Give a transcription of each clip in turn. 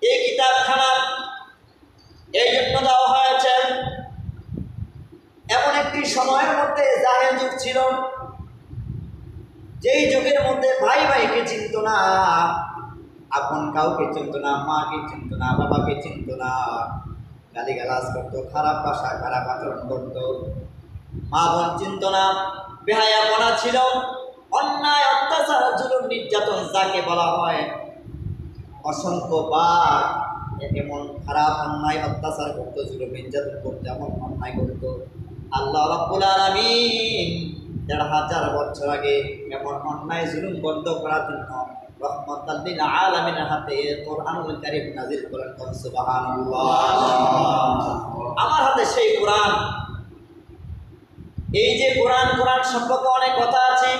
এই কিতাবখানা এই জন্য দেওয়া হয়েছে, এমন একটি সময়ের মধ্যে জাহেল যুগ ছিল, যেই যুগের মধ্যে ভাই ভাইকে চিনত না, আপন কাউকে চিনত না, মাকে চিনত না, বাবাকে চিনত না, গালিগালাজ করতো, খারাপ ভাষা খারাপ আচরণ করতো, মা বোন চিনত না, বেহায়াপনা ছিল, অন্যায় অত্যাচার জুলুম নির্যাতন যাকে বলা হয় অসংখ্য বার এমন খারাপ অন্যায় অত্যাচার করতো, জুলুম নির্যাতন করতো, এমন অন্যায় করতো। আল্লাহ রাব্বুল আলামিন ১,৫০০ বছর আগে এমন অন্যায় জুলুম বন্ধ করার জন্য রহমাতাল লিল আলামিনের হাতে কোরআনুল কারীম নাযিল করেন। সুবহানাল্লাহ। আমার হাতে সেই কোরআন। এই যে কোরআন সম্পর্কে অনেক কথা আছে।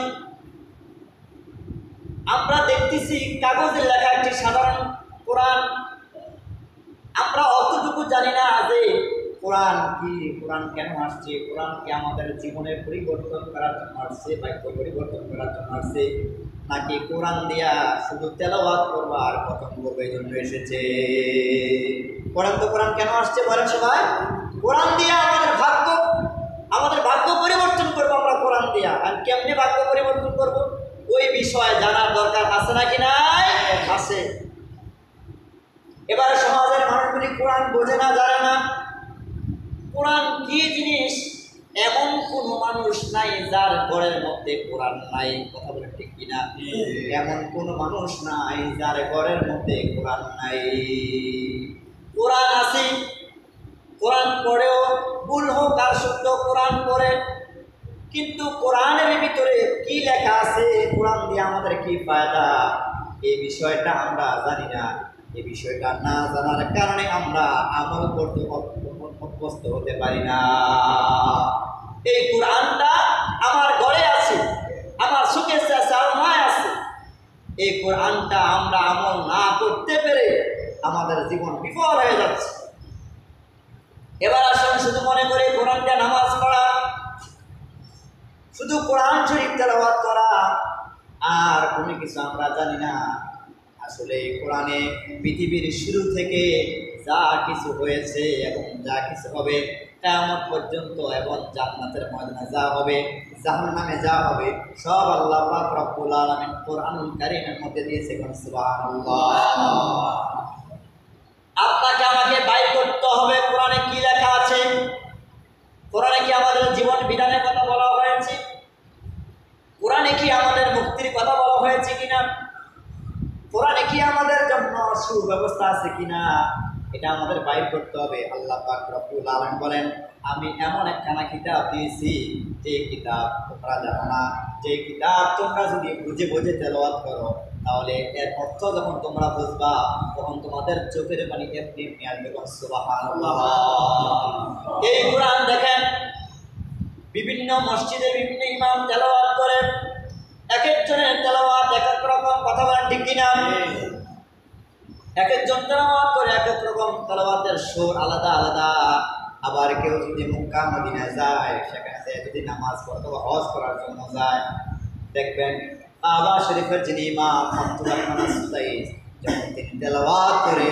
আমরা দেখতেছি কাগজে লেখা একটি সাধারণ কোরআন, আমরা অতটুকু জানি না যে কোরআন কি, কোরআন কেন আসছে, কোরআন কি আমাদের জীবনের পরিবর্তন করার জন্য আসছে, বাক্য পরিবর্তন করার জন্য আসছে, নাকি কোরআন দিয়া শুধু তেলাওয়াত করবো আর খতম করবো এই জন্য এসেছে। কোরআন কেন আসছে বলেন সবাই? কোরআন দিয়া আমাদের ভাগ্য পরিবর্তন করবো আমরা কোরআন দিয়া। আর কেমনি ভাগ্য পরিবর্তন করব ওই বিষয়ে জানার দরকার আছে নাকি নাই? আছে। এবার সমাজের মানুষগুলি কোরআন বোঝে না, জানে না কোরআন কি জিনিস। এমন কোন মানুষ নাই যার ঘরের মধ্যে কোরআন নাই, কথা বলে ঠিক কিনা? এমন কোন মানুষ নাই যার ঘরের মধ্যে কোরআন নাই। কোরআন আছে, কোরআন পড়েও ভুল হোক আর সত্য কোরআন পড়ে, কিন্তু কোরআনের ভিতরে কি লেখা আছে, কোরআন দিয়ে আমাদের কি ফায়দা, এই বিষয়টা আমরা জানি না। এই বিষয়টা না জানার কারণে আমরা আমল করতে অভ্যস্ত হতে পারি না। এই কোরআনটা আমার ঘরে আছে, আমার সুখের আছে, আমার আছে। এই কোরআনটা আমরা আমল না করতে পেরে আমাদের জীবন বিফল হয়ে যাচ্ছে। এবার আসুন শুধু মনে করে কোরআনটা নামাজ পড়া, শুধু কোরআন শরীফ তেলাওয়াত করা আর কোনো কিছু আমরা জানি না। আসলে কোরআনে পৃথিবীর শুরু থেকে যা কিছু হয়েছে এবং যা কিছু হবে কিয়ামত পর্যন্ত, এবং জান্নাতের ময়দানে যা হবে, জাহান্নামে যা হবে, সব আল্লাহ পাক রব্বুল আলামিন কোরআনুল কারীমের মধ্যে দিয়েছে। সুবহানাল্লাহ। আপনাকে আমাকে বাইর করতে হবে কোরআনে কি লেখা আছে। কোরআনে কি আমাদের জীবন বিধানের কথা বলা হয়েছে? কোরআনে কি আমাদের মুক্তির কথা বলা হয়েছে কিনা? কোরআনে কি আমাদের জন্য সুব্যবস্থা আছে কিনা? এটা আমাদের বাইর করতে হবে। আল্লাহ পাক রব্বুল আলামিন বলেন, আমি এমন একখানা কিতাব দিয়েছি যে কিতাব তোমরা জানো না, যে কিতাব তোমরা যদি বুঝে বুঝে তেলাওয়াত করো তাহলে এর অর্থ যখন তোমরা বুঝবা তখন তোমাদের চোখের পানি এমনি আসবে। সুবহানাল্লাহ। এই কোরআন দেখেন বিভিন্ন মসজিদে বিভিন্ন ইমাম তেলাওয়াত করে, এক একজনের তেলাওয়াত এক এক রকম, কথা বলেন ঠিক কিনা? এক একজন তেলাওয়াত করে এক এক রকম, তেলাওয়াতের সুর আলাদা আলাদা। আবার কেউ যদি মক্কা মদিনা যায়, সেখানে যদি নামাজ পড়তে বা হজ করার জন্য যায়, দেখবেন কাবা শরীফের যিনি ইমাম আব্দুর রহমান সুদাইস যখন তিনি তেলাওয়াত করে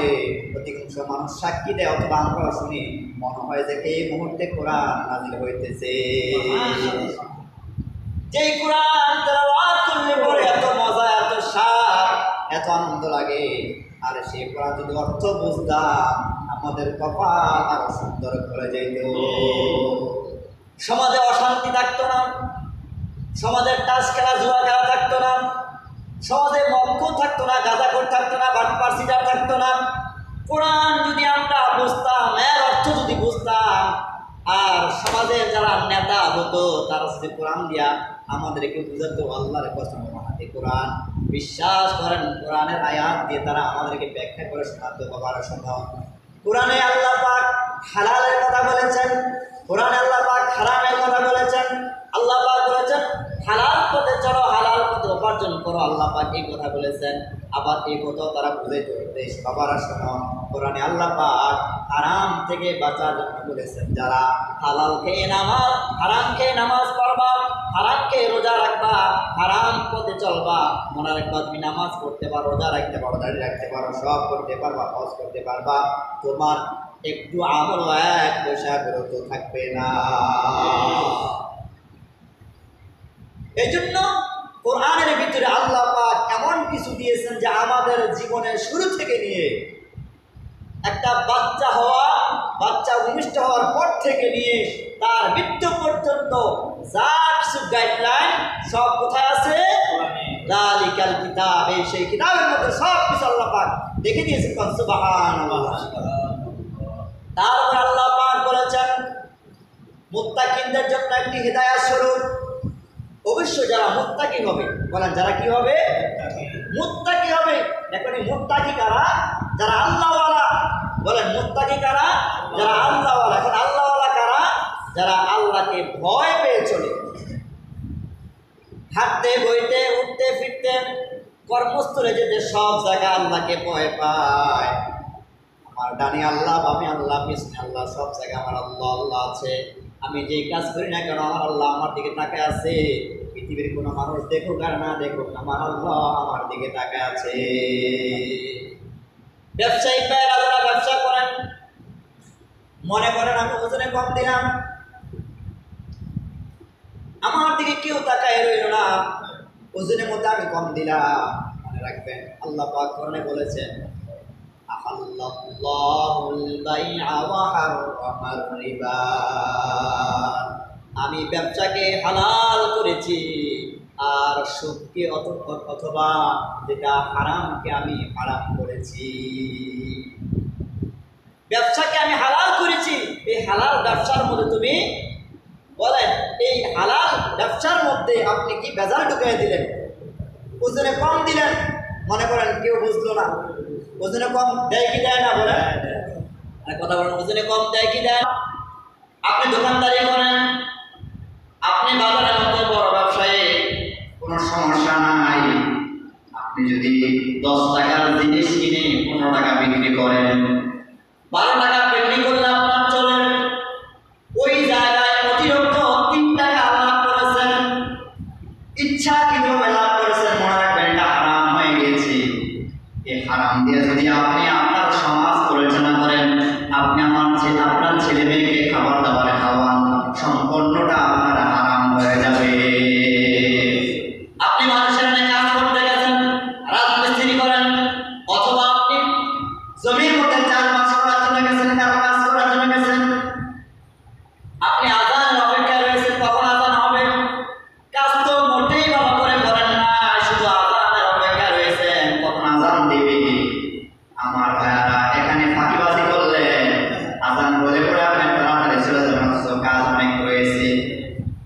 অধিকাংশ মানুষ সাক্ষী দেয় অথবা আমরা শুনি, মনে হয় যে এই মুহূর্তে কোরআন নাযিল হইতেছে। যেই কোরআন তেলাওয়াত করলে পরে এত মজা, এত স্বাদ, এত আনন্দ লাগে, আর সেই কোরআন যদি অর্থ বুঝতাম আমাদের কপাল আরো সুন্দর করে যেত। সমাজে অশান্তি থাকতো না, সমাজের তাস খেলা জুয়া খেলা থাকতো না, সমাজে মক্কু থাকতো না, গাঁজাখোর থাকতো না, বাটপার সিটার থাকতো না। কোরআন যদি আমরা বুঝতাম, এর অর্থ যদি বুঝতাম, আর সমাজের যারা নেতা হতো তারা যদি কোরআন দিয়া আমাদেরকে বুঝাতো, আল্লাহর কসম হাতে কোরআন বিশ্বাস করেন, কোরআনের আয়াত দিয়ে তারা আমাদেরকে ব্যাখ্যা করে শোনাতো। বাবার সম্ভব কোরআনে আল্লাহ পাক হালালের কথা বলেছেন, কোরআনে আল্লাহ পাক হারামের কথা বলেছেন। আল্লাহ পাক বলেছেন হালাল পথে চলো, হালাল পথে উপার্জন করো, আল্লাহ পাক এই কথা বলেছেন। আবার এই কথা তারা বুঝাইতে হইতে বাবারা শোনো, কোরআনে আল্লাহ পাক হারাম থেকে বাঁচার জন্য বলেছেন, যারা হালাল খেয়ে নামাজ, হারাম খেয়ে নামাজ পড়বা, হারাম খেয়ে রোজা রাখবা, হারাম পথে চলবা, মনে রাখবা তুমি নামাজ পড়তে পারো, রোজা রাখতে পারো, দাঁড়িয়ে রাখতে পারো, সব করতে পারবা, হজ করতে পারবা, তোমার একটু আমল এক পয়সা বিরত থাকবে না। এই জন্য কোরআনের ভিতরে আল্লাহ পাক এমন কিছু দিয়েছেন যে আমাদের জীবনের শুরু থেকে নিয়ে একটা বাচ্চা ভূমিষ্ঠ হওয়ার পর থেকে নিয়ে তার মৃত্যু পর্যন্ত যা কিছু গাইডলাইন সব কোথায় আছে? যালিকাল কিতাব, এই সেই কিতাবের মধ্যে সব কিছু আল্লাহ পাক দেখে দিয়েছেন। সুবহানাল্লাহ। তারপর আল্লাহ পাক বলেছেন মুত্তাকিনদের জন্য একটি হিদায়াত স্বরূপ, অবশ্যই যারা মুত্তাকি হবে, বলেন যারা কি হবে? মুত্তাকি হবে। এখন এই মুত্তাকি কারা? যারা আল্লাহওয়ালা। বলেন মুত্তাকি কারা? যারা আল্লাহওয়ালা। এখন আল্লাহওয়ালা কারা? যারা আল্লাহকে ভয় পেয়ে চলে, হাঁটতে বইতে উঠতে ফিরতে কর্মস্থলে যেতে সব জায়গায় আল্লাহকে ভয় পায়। আমার ডানে আল্লাহ, বামে আল্লাহ, পিছনে আল্লাহ, সব জায়গায় আমার আল্লাহ আল্লাহ আছে। আমি যে কাজ করি না কেন আমার আল্লাহ আমার দিকে তাকায় আছে। পৃথিবীর কোনো মানুষ দেখুক আর না দেখুক, আমার আল্লাহ আমার দিকে তাকায় আছে। ব্যবসায়িক ভাইয়েরা যারা ব্যবসা করেন, মনে করেন আমি ওজনে কম দিলাম, আমার দিকে কেউ তাকায় রইল না, ওজনের মধ্যে আমি কম দিলাম। মনে রাখবেন আল্লাহ পাক কোরআনে বলেছেন আমি ব্যবসাকে হালাল করেছি আর সুদকে অথবা যেটা হারামকে আমি হারাম করেছি। ব্যবসাকে আমি হালাল করেছি, এই হালাল ব্যবসার মধ্যে তুমি বলেন এই হালাল ব্যবসার মধ্যে আপনি কি ভেজাল ঢুকিয়ে দিলেন? ওজনে কম দিলেন, মনে করেন কেউ বুঝলো না, ওজনে কম দেয় কি দেয় না? বলেন কথা বলেন, ওজনে কম দেয় কি দেয়? আপনি দোকানদারি করেন, আপনি বাজারের মধ্যে বড় ব্যবসায়ী, কোনো সমস্যা নাই। আপনি যদি 10 টাকার জিনিস কিনে 15 টাকা বিক্রি করেন, 12 টাকা বিক্রি করলে আপনার চলে। ওই জায়গায় অতিরিক্ত 3 টাকা লাভ করেছেন, ইচ্ছা কিন্তু লাভ করেছেন, মনে রাখবেন এটা হারাম হয়ে গেছে। এই হারাম দিয়ে যদি আপনি আপনার সমাজ পরিচালনা করেন, আপনি আপনার ছেলে মেয়েকে খাবার দাবার খাওয়ান, সম্পূর্ণটা আপনার হারাম হয়ে যাবে। আপনি মানুষের কাজ করতে গেছেন, রাজমিস্ত্রি করেন, অথবা আপনি জমির মধ্যে চাষবাস করার জন্য গেছেন, কারো কাজ করার জন্য গেছেন, আপনি আজানের অপেক্ষায় রয়েছেন কখন আজান হবে, কাজ তো মোটেই ভালো করে করেন না, শুধু আজানের অপেক্ষায় রয়েছেন কখন আজান দেবে। আমার ভাইয়ারা এখানে ফাঁকিবাজি করলে আজান বলে পড়ে আপনি তাড়াতাড়ি চলে যাবেন, কাজ অনেক রয়েছে।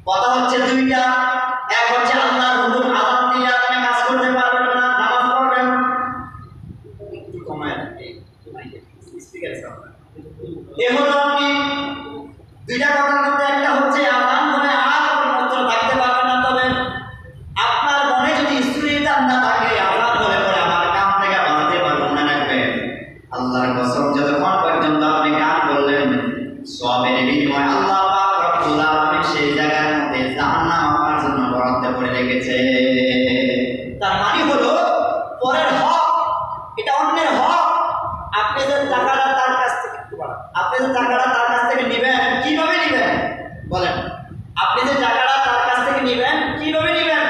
কথা হচ্ছে দুইটা, এক হচ্ছে আল্লাহর হুকুম, আজান দিয়ে আপনি কাজ করতে পারবেন না, নামাজ পড়বেন একটু কমায় স্পিকার সাউন্ড। এ হলো আপনি দুইটা কথার মধ্যে একটা হচ্ছে আজান বলে আর মন্ত্র থাকতে পারবেন না, তবে আপনার মনে যদি স্থির না থাকে আজান বলে পড়ে আমার কান থেকে বাঁচতে পারবেন। মনে রাখবেন আল্লাহর কসম, যতক্ষণ পর্যন্ত আপনি কান করলেন সওয়াবের বিনিময়ে আল্লাহ পাক রব্বুল আলামিন সেই জায়গার মধ্যে জাহান্নাম আপনার জন্য বরাদ্দ করে রেখেছে। তার মানে হলো পরের হক, এটা অন্যের হক। আপনি যে টাকাটা তার কাছ থেকে নেবেন, কিভাবে নেবেন? বলেন আপনি যে টাকাটা তার কাছ থেকে নেবেন কিভাবে নেবেন?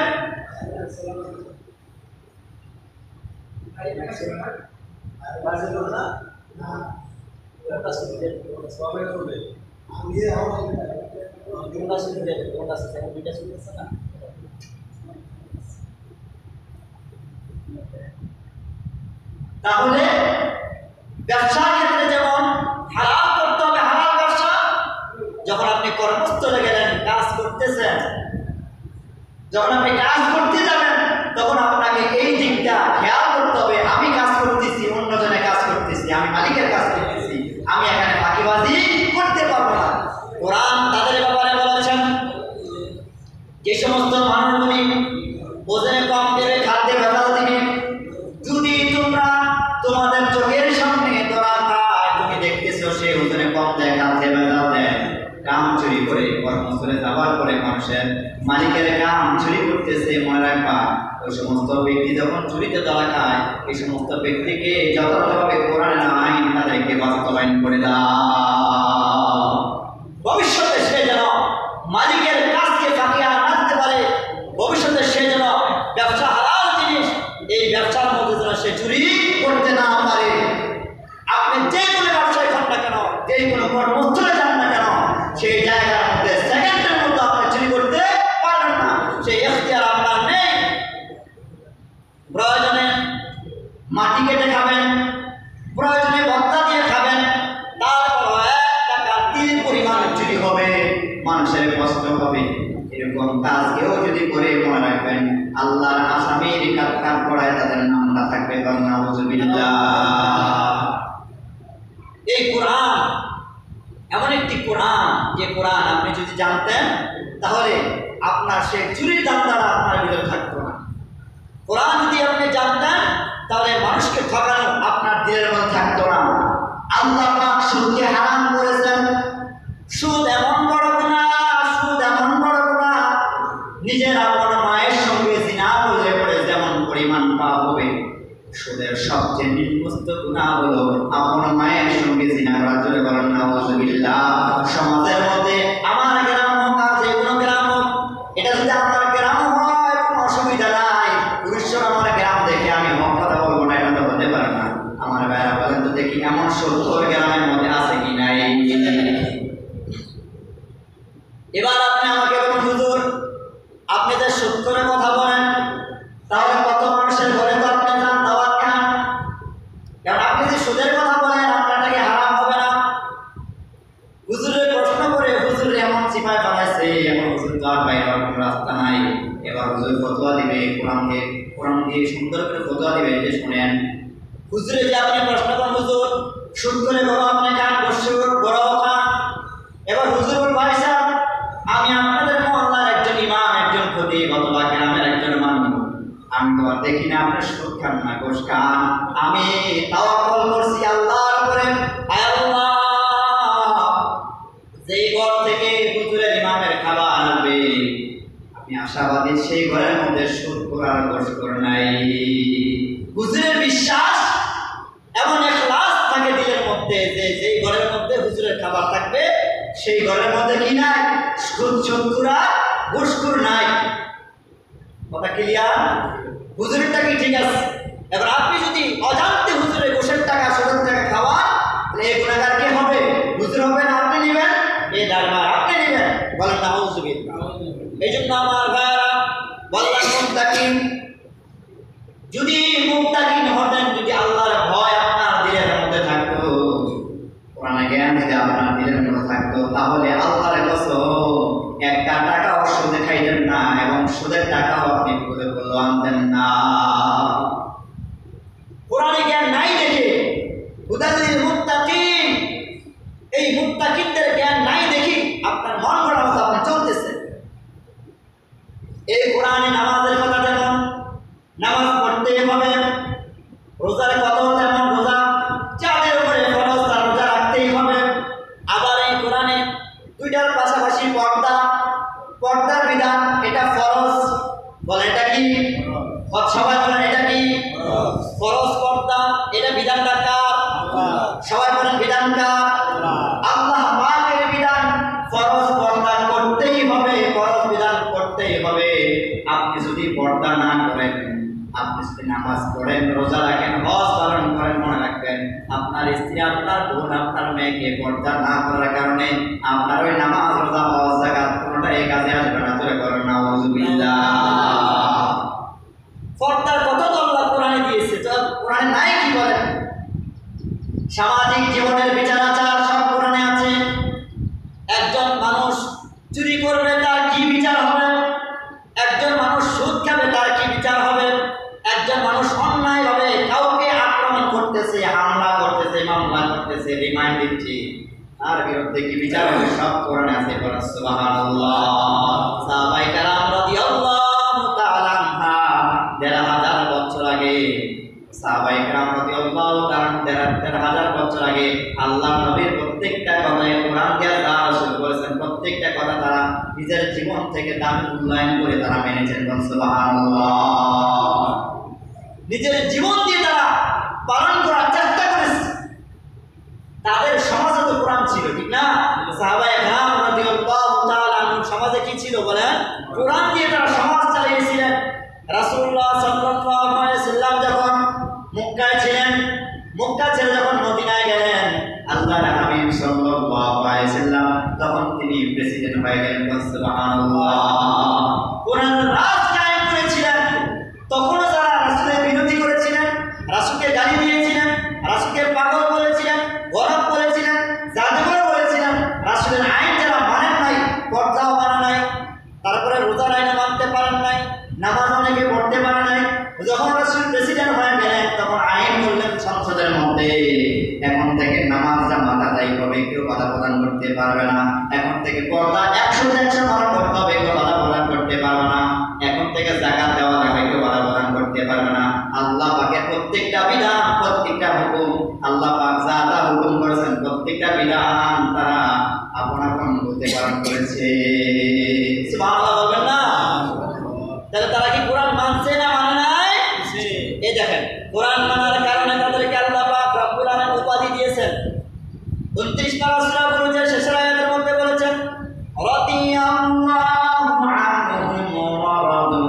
তাহলে ব্যবসার ক্ষেত্রে যেমন হালাল করতে হবে, হালাল ব্যবসা। যখন আপনি কর্মস্থলে গেলেন, কাজ করতেছেন, যখন আপনি কাজ করতে যাবেন, তখন আপনাকে এই দিকটা খেয়াল করতে হবে, আমি কাজ করতেছি, অন্যজনে কাজ করতেছি, আমি মালিকের কাজ করতেছি, আমি এখানে ফাঁকিবাজি করতে পারবো না। কোরআন তাদের ব্যাপারে বলেছেন, যে সমস্ত মানুষগুলি ওজনে কম আমাদের চোখের সামনে ধরা খায়, তুমি দেখতেছো সে ওজনে কম দেয়, কাছে বেজাল দেয়, কাম চুরি করে কর্মস্থলে যাওয়ার পরে মানুষের মালিকের কাম চুরি করতেছে, মনে রাখবা ওই সমস্ত ব্যক্তি যখন চুরিতে ধরা খায় এই সমস্ত ব্যক্তিকে যথাযথভাবে কোরআনের আইন তাদেরকে বাস্তবায়ন করে দাও। ভবিষ্যতে সে যেন মালিকের কাজকে ফাঁকিয়া রাখতে পারে, ভবিষ্যতে সে যেন ব্যবসা হালাল জিনিস এই ব্যবসার মধ্যে যেন সে চুরি করতে না পারে। আপনি যে কোনো ব্যবসায় খান না কেন, যে কোনো কর্মস্থলে যান না কেন, সেই জায়গার মধ্যে সেকেন্ডের মধ্যে আপনি চুরি করতে পারবেন না, সেই এখতিয়ার আপনার নেই। প্রয়োজনে মাটি কেটে খাবেন, প্রয়োজনে ভত্তা দিয়ে খাবেন, তারপর 1 টাকা 3 পরিমাণ চুরি হবে, মানুষের কষ্ট হবে। এরকম কাজ কেউ যদি করে মনে রাখবেন আল্লাহর আসামির কাজ করায় তাদের নামটা থাকবে নাউযুবিল্লাহ। এই কোরআন এমন একটি কোরআন যে কোরআন আপনি যদি জানতেন তাহলে আপনার সেই চুরির দান্দাটা আপনার ভিতরে থাকতো না। কোরআন যদি আপনি জানতেন তাহলে মানুষকে ঠকানো আপনার দিলের মধ্যে থাকতো না। আল্লাহ পাক সুদকে হারাম করেছেন। সুদ এমন বড় গুনাহ, সুদ এমন বড় গুনাহ, নিজের আপন মায়ের সঙ্গে জিনা করলে পরে যেমন পরিমাণ পাপ হবে, সুদের সবচেয়ে নিকৃষ্ট গুনাহ হলো আপন মায়ের সঙ্গে জিনা করা। জোরে বলেন নাউযুবিল্লাহ। সমাজের মধ্যে আমার গ্রাম হোক আর যে কোনো গ্রাম হোক, এটা যদি আমার গ্রাম হয় কোনো অসুবিধা নাই, পুরুষরা আমার গ্রাম দেখে আমি হক কথা বলবো না, এটা তো হতে পারে না। আমার ভাইরা বলেন তো দেখি এমন 70 গ্রামের মধ্যে আছে কি নাই? এবার আপনি আমাকে বলুন হুজুর, আপনি যে 70-এর কথা বলেন তাহলে কত মানুষের ঘরে তো আপনি যান দাওয়াত খান? কারণ আপনি যে সুদের কথা বলেন আপনারটা কি হারাম হবে না? হুজুরের প্রশ্ন করে হুজুর এমন সিপাই বানাইছে, এমন হুজুর তো আর বাইরে কোনো রাস্তা নাই। এবার হুজুর ফতোয়া দিবে, কোরআন দিয়ে সুন্দর করে ফতোয়া দিবে যে শুনেন হুজুরে যে আপনি প্রশ্ন করেন হুজুর সুদ করে বড় আপনি খান, বড় খান। এবার হুজুর ভাই সাহেব আমি আপনাদের মহল্লার একজন ইমাম, একজন খতিব অথবা গ্রামের একজন মানুষ, আমি তো আর দেখি না আপনার সুদ খান না ঘুষ খান। আমি তাওয়াক্কুল করছি আল্লাহর উপরে। আল্লাহ যেই ঘর থেকে হুজুরের ইমামের খাবার আসবে আমি আশাবাদী সেই ঘরের মধ্যে সুদ করার ঘুষ করে নাই। হুজুরের বিশ্বাস এমন ইখলাস থাকে দিলের মধ্যে যে যেই ঘরের মধ্যে হুজুরের খাবার থাকবে সেই ঘরের মধ্যে কি নাই? সুদ আর ঘুষখোর নাই। কথা ক্লিয়ার? হুজুরেরটা কি ঠিক আছে? এবার আপনি যদি অজান্তে হুজুরের ঘুষের টাকা সুদের টাকা খাওয়ান তাহলে এই গুনাহগার কে হবে? হুজুর হবে না আপনি নেবেন? এই দারবার আপনি নেবেন? বলেন নাউযুবিল্লাহ। এই জন্য আমার ভাইরা বললাম মুত্তাকিন, যদি মুত্তাকিন হতেন, যদি আল্লাহর ভয় আপনার দিলের মধ্যে থাকতো, কোরআনের জ্ঞান যদি আপনার দিলের মধ্যে থাকতো, তাহলে আল্লাহর কসম একটা টাকাও সুদে খাইতেন না এবং সুদের টাকাও আপনি বিপদে পড়লেও আনতেন না। কোরআনের জ্ঞান নাই দেখে হুদালিল মুত্তাকিন, এই মুত্তাকিনদের জ্ঞান নাই দেখি আপনার মন গড়া মতো আপনি চলতেছেন। এই কোরআনে নামাজের কথা যেমন নামাজ পড়তেই হবে, রোজার কথাও তেমন রোজা যাদের উপরে ফরজ তার রোজা রাখতেই হবে। আবার এই কোরআনে দুইটার পাশাপাশি পর্দার বিধান, এটা ফরজ। বলে এটা কি? সবাই বলেন এটা কি? ফরজ পর্দা। এটা বিধানটা কার? সবাই বলেন বিধান কার? আল্লাহ পাকের বিধান। ফরজ পর্দা করতেই হবে, ফরজ বিধান করতেই হবে। আপনি যদি পর্দা না করেন, আপনি যদি নামাজ পড়েন, রোজা রাখেন, হজ পালন করেন, মনে রাখবেন আপনার স্ত্রী, আপনার বোন, আপনার মেয়েকে পর্দা না করার কারণে আপনার ওই নামাজ, রোজা, হজ, যাকাত কোনোটা এই কাজে আসবে না। চলে করেন নাউযুবিল্লাহ। পর্দার কত তো আল্লাহ কোরআনে দিয়েছে, তো কোরআনে নাই কি বলেন? সামাজিক জীবনের বিচার আচার সব কোরআনে আছে। একজন মানুষ চুরি করবে তার কি বিচার হবে? একজন মানুষ সুদ খাবে তার কি বিচার হবে? একজন মানুষ অন্যায়ভাবে কাউকে আক্রমণ করতেছে, হামলা করতেছে, মামলা করতেছে, রিমাইন্ড দিচ্ছে, তার বিরুদ্ধে কি বিচার হবে? সব কোরআনে আছে। বলেন সুবহানাল্লাহ। সাহাবায়ে কেরাম রাদিয়াল্লাহু তাআলা আনহা ১৫০০ বছর আগে সাহাবায়ে কেরাম রাদিয়াল্লাহু তাআলা ১৩,০০০ বছর আগে আল্লাহর নবীর প্রত্যেকটা কথায় কোরআন দিয়ে যা রাসূল বলেছেন প্রত্যেকটা কথা তারা নিজের জীবন থেকে দামি মূল্যায়ন করে তারা মেনেছেন। সুবহানাল্লাহ। নিজের জীবন দিয়ে তারা পালন করার চেষ্টা করেছে। তাদের সমাজে তো কোরআন ছিল, ঠিক না? সাহাবায়ে কেরাম রাদিয়াল্লাহু তাআলা সমাজে কি ছিল বলেন? কোরআন দিয়ে তারা সমাজ চালিয়েছিলেন। রাসূলুল্লাহ সাল্লাল্লাহু আলাইহি ওয়াসাল্লাম যখন মক্কায় ছিলেন, মক্কা ছেড়ে যখন মদিনায় গেলেন, আল্লাহর হাবিব সাল্লাল্লাহু আলাইহি ওয়াসাল্লাম তখন তিনি প্রেসিডেন্ট হয়ে গেলেন। সুবহানাল্লাহ। কোরআনের রাজ কায়েম করেছিলেন। তখনও যারা রাসূলের বিরোধী করেছিলেন, রাসূলকে গালি দিয়েছিলেন, রাসূলকে পাগল বলেছিলেন, গরব বলেছিলেন, জাদুকর বলেছিলেন, রাসূলের আইন যারা মানেন নাই, পর্দাও মানে নাই, তারপরে রোজার আইন মানতে পারেন নাই, নামাজ অনেকে পড়তে পারে নাই, যখন রাসূল প্রেসিডেন্ট হয়ে গেলেন তখন আইন করলেন সংসদের মধ্যে, এখন থেকে নামাজ জামাত আদায় হবে, কেউ বাধা প্রদান করতে পারবে না। এখন থেকে পর্দা 100% পালন করতে হবে, কেউ বাধা প্রদান করতে পারবে না। এখন থেকে যাকাত দেওয়া যাবে, কেউ বাধা প্রদান করতে পারবে না। আল্লাহ পাকের প্রত্যেকটা বিধান, প্রত্যেকটা হুকুম, আল্লাহ পাক যা যা হুকুম করেছেন প্রত্যেকটা বিধান তারা আপন আপন করতে পালন করেছে। সুবহানাল্লাহ বলবেন না? তাহলে তারা কি কোরআন মানছে না মানে নাই? এই দেখেন, কোরআন মানার কারণে তাদেরকে আল্লাহ পাক রব্বুল আলামিন উপাধি দিয়েছেন। 29 পারা সূরা বুরুজের শেষের আয়াতের মধ্যে বলেছেন, রাদিয়াল্লাহু আনহুম ওয়া রাদু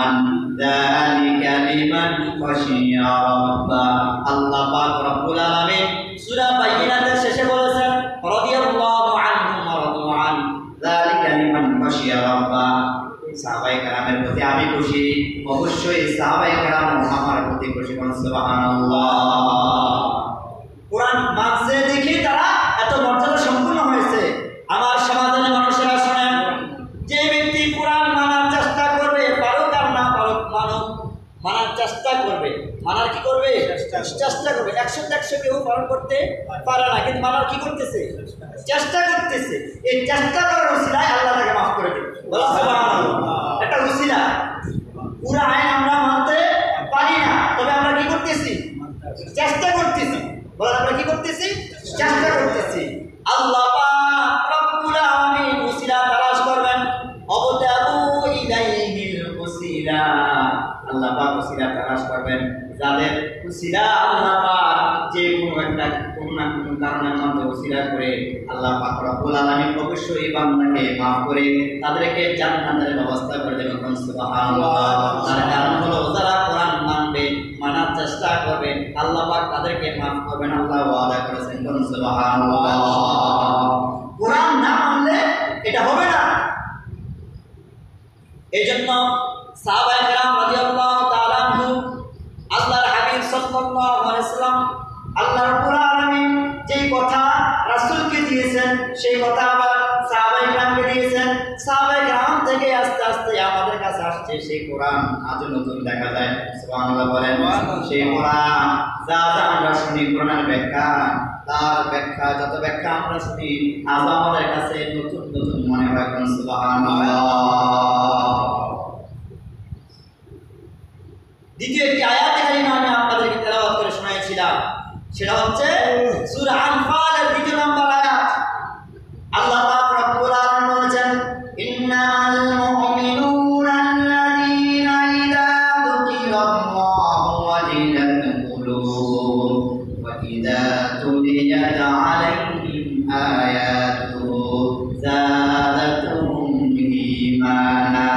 আন যালিকা লিমান খাশিয়া রাব্বাহ। আল্লাহ পাক রব্বুল আলামিন সূরা বাইয়িনাতের শেষে বলেছেন, রাদিয়াল্লাহু আনহুম ওয়া রাদু আন যালিকা লিমান খাশিয়া রাব্বাহ। সাহাবায়ে কেরামের প্রতি আমি খুশি, অবশ্যই সাহাবায়ে কেরাম আমার প্রতি খুশি। সুবহানাল্লাহ। কোরআন মানছে দেখে তারা এত মর্যাদা সম্পূর্ণ হয়েছে। আমার সমাজের মানুষেরা শোনেন, যে ব্যক্তি কোরআন মানার চেষ্টা করবে, পারুক আর না পারুক, মানার চেষ্টা করবে, মানার কি করবে? চেষ্টা করবে। 100 কেউ পালন করতে পারে না, কিন্তু মানার কি করতেছে? চেষ্টা করতেছে। এই চেষ্টা করার উসিলায় আল্লাহ তাকে মাফ করে দেবে। একটা উসিলা। পুরো আইন আমরা মানতে পারি না, তবে আমরা কি করতেছি? চেষ্টা করতেছি। বলেন আমরা কি করতেছি? চেষ্টা করতেছি। আল্লাহ পাক রব্বুল আলামিন উসিলা তালাশ করবেন। অবতাবু ইলাইহিল উসিলা। আল্লাহ পাক উসিলা তালাশ করবেন, যাদের উসিলা আল্লাহ পাক যে কোনো একটা কোনো না কোনো কারণের মধ্যে উসিলা করে আল্লাহ পাক রব্বুল আলামিন অবশ্যই বান্দাকে মাফ করে তাদেরকে জান্নাতের ব্যবস্থা করে দেবেন। সুবহানাল্লাহ। তার কারণ হলো যারা কোরআন মানবে, মানার চেষ্টা করবে, আল্লাহ পাক তাদেরকে মাফ করবেন, আল্লাহ ওয়াদা করেছেন। সুবহানাল্লাহ। কোরআন না মানলে এটা হবে না। এই জন্য সাহাবায়ে কেরাম রাদিয়াল্লাহু তাআলা আনহু, আল্লাহর হাবিব সাল্লাল্লাহু আলাইহি ওয়াসাল্লাম, আল্লাহ রাব্বুল আলামিন যেই কথা রাসূলকে দিয়েছেন সেই কথা আবার সাহাবায়ে কেরামকে দিয়েছেন। সাহাবায়ে কেরাম থেকে আস্তে আস্তে আমাদের কাছে আসছে সেই কোরআন। আজ নতুন দেখা যায়। সুবহানাল্লাহ বলেন। সেই কোরআন যা যা আমরা শুনি, কোরআনের ব্যাখ্যা, তার ব্যাখ্যা, যত ব্যাখ্যা আমরা শুনি আজ আমাদের কাছে নতুন নতুন মনে হয়। সুবহানাল্লাহ। দ্বিতীয় একটি আয়াতে কারিমা আমি আপনাদেরকে তেলাওয়াত করে শোনাইছিলাম, সেটা হচ্ছে সূরা আনফালের 2 নম্বর আয়াত। আল্লাহ পাক রব্বুল আলামিন বলেছেন, ইন্নামাল মুমিনুনা আল্লাযীনা ইযা যুকিরাল্লাহু ওয়াজিলাত কুলুবুহুম ওয়া ইযা তুলিয়াত আলাইহিম আয়াতুহু যাদাতুহুম ঈমানা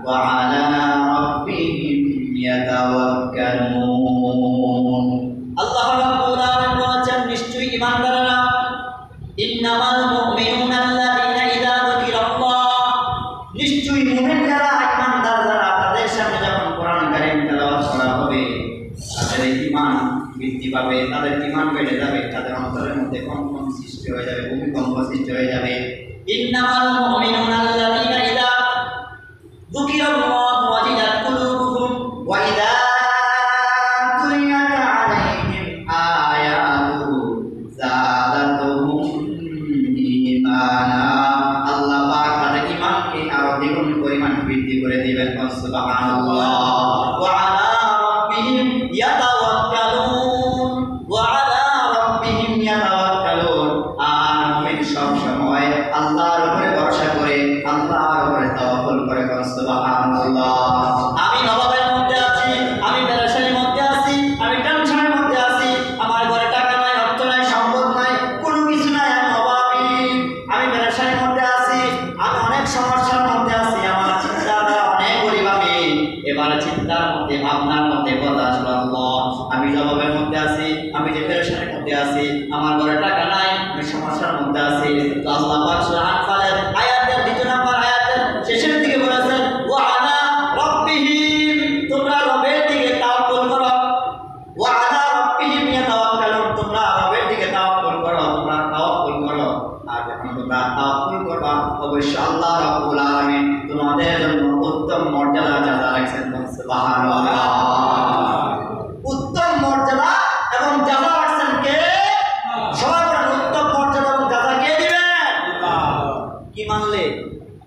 ওয়া আলা রাব্বিহিম ইয়াতাওয়াক্কালুন। আল্লাহ রাব্বুল আলামিন বলেছেন, নিশ্চয়ই ঈমানদাররা, ইন্নামাল মুমিনুনা আল্লাযীনা ইযা যুকিরাল্লাহ, নিশ্চয়ই মুমিন যারা, ঈমানদার যারা, তাদের সামনে যখন কোরআন কারীম তেলাওয়াত করা হবে তাদের ঈমান বৃদ্ধি পাবে, তাদের ঈমান বেড়ে যাবে, তাদের অন্তরের মধ্যে কম্পন সৃষ্টি হয়ে যাবে, ভূমিকম্প সৃষ্টি হয়ে যাবে। ইন্নামাল মুমিনুনা আল্লাযীনা ইযা যুকিরাল্লাহু ওয়াজিলাত কুলুবুহুম ওয়া ইযা তুলিয়াত আলাইহিম আয়াতুহু যাদাতুহুম ঈমানা। আল্লাহ পাক তাদের ঈমানকে আরো দ্বিগুণ পরিমাণ বৃদ্ধি করে দিবেন। সুবহানাল্লাহ। ওয়া আলা রাব্বিহিম ইয়াতাওয়াক্কালুন। আমি যে পেরেশানির মধ্যে আছি, আমার ঘরে টাকা নাই, আমি সমস্যার মধ্যে আছি। তো আল্লাহ পাক সূরা আনফালের আয়াতের 2 নম্বর আয়াতের শেষের দিকে বলেছেন, ওয়া আলা রাব্বিহিম, তোমরা রবের দিকে তাওয়াক্কুল করো। ওয়া আলা রাব্বিহিম ইয়াতাওয়াক্কালুন, তোমরা রবের দিকে তাওয়াক্কুল করো, তোমরা তাওয়াক্কুল করো। আর যখন তোমরা তাওয়াক্কুল করবা, অবশ্যই আল্লাহ রাব্বুল আলামিন তোমাদের জন্য উত্তম মর্যাদা যারা রাখছেন। সুবহানাল্লাহ। উত্তম মর্যাদা এবং যারা রাখছেন কে? সবাই বলেন, উত্তম মর্যাদা এবং যারা কে দিবেন? কি মানলে?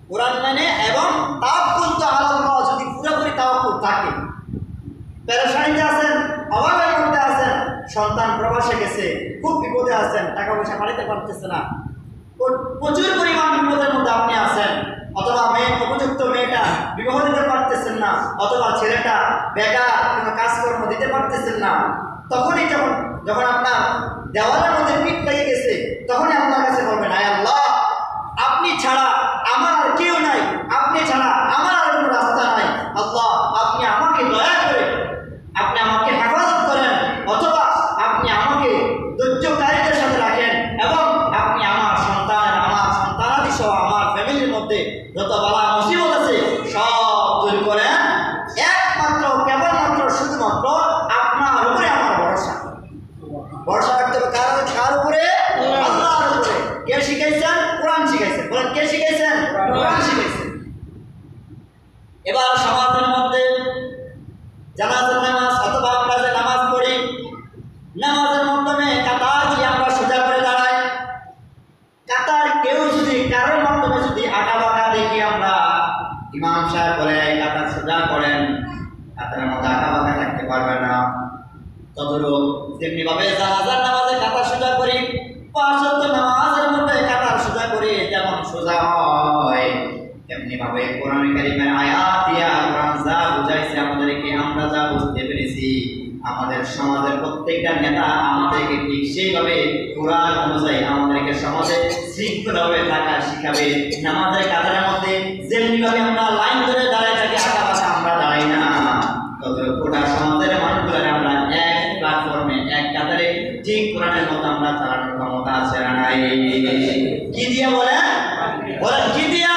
কোরআন মানে এবং তাওয়াক্কুল তো আল্লাহ, যদি পুরোপুরি তাওয়াক্কুল থাকে। পেরেশানিতে আছেন, অভাবের মধ্যে আছেন, সন্তান প্রবাসে গেছে, খুব বিপদে আছেন, টাকা পয়সা পাঠাতে পারতেছে না, প্রচুর পরিমাণ বিপদের মধ্যে আপনি আছেন, অথবা উপযুক্ত মেয়েটা বিবাহ দিতে পারতেছেন না, অথবা ছেলেটা বেকার, কোনো কাজকর্ম দিতে পারতেছেন না, তখনই যখন আপনার দেওয়ালের মধ্যে পিঠ লেগে গেছে, তখনই আপনার কাছে বলবেন, আয় আল্লাহ, আপনি ছাড়া আমার আর কেউ নাই, আপনি ছাড়া আমার আর কোনো রাস্তা নাই। আল্লাহ, আপনি আমাকে দয়া করে আপনি আমাকে হেফাজত করেন, অথবা আপনি আমাকে ধৈর্যকারীদের সাথে রাখেন, এবং আপনি আমার সন্তানাদি সহ আমার ফ্যামিলির মধ্যে যত বালা মুসিবত আছে সব দূর করেন। একমাত্র কেবলমাত্র শুধুমাত্র আপনার উপরে আমার ভরসা রাখতে হবে। কার উপরে? আল্লাহর উপরে। কে শিখাইছেন? কোরআন শিখাইছেন। বলেন, কে শিখাইছেন? কোরআন শিখাইছেন। এবার সমাজের মধ্যে জানাজার নামাজ অথবা আমরা যে নামাজ পড়ি, নামাজের মাধ্যমে কাতার দিয়ে আমরা সোজা করে দাঁড়াই। কাতার কেউ যদি কারোর মাধ্যমে যদি আঁকা বাঁকা দেখি, আমরা ইমাম সাহেব বলে কাতার সোজা করেন, কাতারের মধ্যে আঁকা বাঁকা থাকতে পারবে না। তদরূপ যেমনিভাবে জানাজার নামাজে কাতার সোজা করি, 5 ওয়াক্ত নামাজের মধ্যে কাতার সোজা করি, যেমন সোজা হয়, তেমনিভাবে কোরআন কারীমের আয়াত দিয়া কোরআন যা বুঝাইছে আমাদেরকে, আমরা যা বুঝতে পেরেছি, আমাদের সমাজের প্রত্যেকটা নেতা আমাদেরকে ঠিক সেইভাবে কোরআন অনুযায়ী আমাদেরকে সমাজে শৃঙ্খলাভাবে থাকা শিখাবে। নামাজের কাতারের মধ্যে যেমনিভাবে আমরা লাইন ধরে দাঁড়ায় থাকি, আঁকা বাঁকা আমরা দাঁড়াই না, তত গোটা সমাজের মানুষগুলো আমরা এক প্ল্যাটফর্মে এক কাতারে ঠিক কোরআনের মতো আমরা চালানোর ক্ষমতা আছে না নাই? কি দিয়া বলেন? কি দিয়া?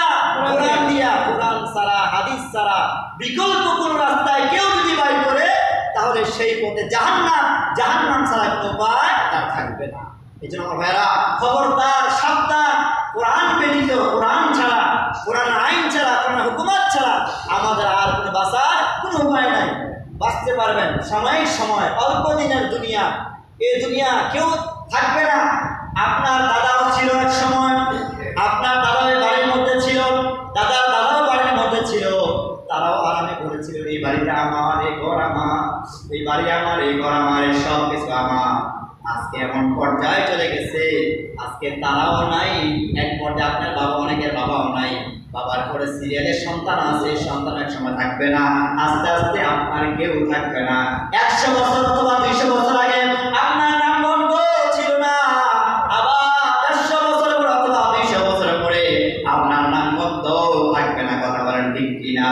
কোরআন দিয়া। কোরআন ছাড়া, হাদিস ছাড়া বিকল্প কোন রাস্তায় কেউ যদি বাইর করে, তাহলে সেই পথে জাহান্নাম ছাড়া কোনো উপায় তার থাকবে না। এই জন্য আমার ভাইরা, খবরদার, সাবধান, কোরআন ব্যতীত, কোরআন ছাড়া, কোরআন আইন ছাড়া, কোরআন হুকুমত ছাড়া আমাদের আর কোনো বাঁচার কোনো উপায় নাই। বাঁচতে পারবেন সময়, অল্প দিনের দুনিয়া, এই দুনিয়া কেউ থাকবে না। আপনার দাদাও ছিল এক সময়, আপনার দাদাও বাড়ির মধ্যে ছিল, দাদাও বাড়ির মধ্যে ছিল, তারাও আরামে করেছিল, এই বাড়িটা আমার, এই ঘর আমার, এই বাড়ি আমার, এই ঘর আমার, এই সব কিছু আমার। আজকে এমন পর্যায়ে চলে গেছে, আজকে তারাও নাই, এক পর্যায়ে আপনার বাবা, অনেকের বাবাও নাই, বাবার পরে সিরিয়ালের সন্তান আছে, সন্তান এক সময় থাকবে না, আস্তে আস্তে আপনার কেউ থাকবে না। 100 বছর অথবা 200 বছর আগে আপনার নাম বন্ধ ছিল না, আবার 150 বছর পর অথবা 200 বছর পরে আপনার নাম বন্ধ থাকবে না। কথা বলেন ঠিক কিনা?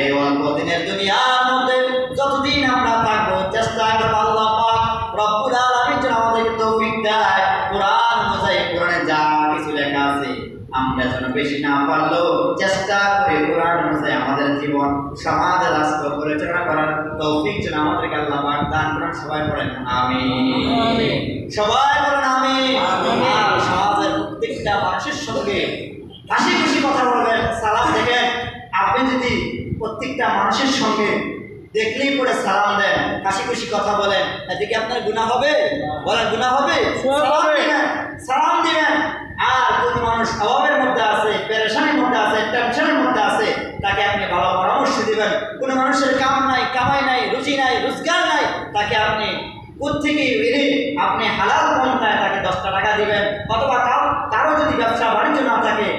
এই অল্প দিনের দুনিয়ার মধ্যে যতদিন আমরা থাকবো, চেষ্টা করবো আল্লাহ পাক রব্বুল আলামিন যেন আমাদেরকে তৌফিক দেয়, কোরআন অনুযায়ী কোরআনে যা কিছু লেখা আছে আমরা যেন বেশি না পারলেও চেষ্টা করে কোরআন অনুযায়ী আমাদের জীবন, সমাজ, রাষ্ট্র পরিচালনা করার তৌফিক যেন আমাদেরকে আল্লাহ পাক দান করেন। সবাই বলেন আমিন। সবাই বলেন আমিন। আর সমাজের প্রত্যেকটা মানুষের সঙ্গে হাসি খুশি কথা বলবেন, সালাম দেবেন। আপনি যদি প্রত্যেকটা মানুষের সঙ্গে দেখলেই পরে সালাম দেন, হাসি খুশি কথা বলেন, এদিকে আপনার গুনাহ হবে? বলেন, গুনাহ হবে? সালাম দিবেন। আর কোন মানুষ অভাবের মধ্যে আছে, পেরেশানির মধ্যে আছে, টেনশনের মধ্যে আছে, তাকে আপনি ভালো পরামর্শ দিবেন। কোনো মানুষের কামাই নাই, রুচি নাই, রোজগার নাই, তাকে আপনি কোত্থেকে এনে আপনি হালাল পন্থায় তাকে 10টা টাকা দিবেন। অথবা কারো যদি ব্যবসা বাণিজ্য না থাকে,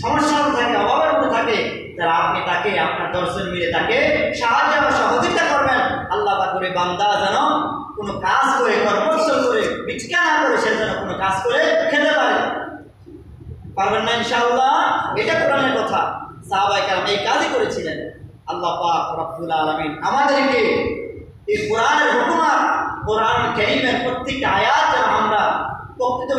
সমস্যার থাকে, অভাবের মধ্যে থাকে, তাহলে আপনি তাকে আপনার দর্শন মিলে তাকে সাহায্য বা সহযোগিতা করবেন। আল্লাহ পাক করে বান্দা যেন কোনো কাজ করে, কর্মস্থল করে, ভিক্ষা না করে, সে যেন কোনো কাজ করে খেতে পারে। পারবেন না ইনশাআল্লাহ? এটা কোরআনের কথা। সাহাবায়ে কেরাম এই কাজই করেছিলেন। আল্লাহ পাক রব্বুল আলামিন আমাদেরকে এই কোরআনের হুকুমাত কোরআন কারীমের প্রত্যেকটা আয়াত যেন আমরা প্রকৃত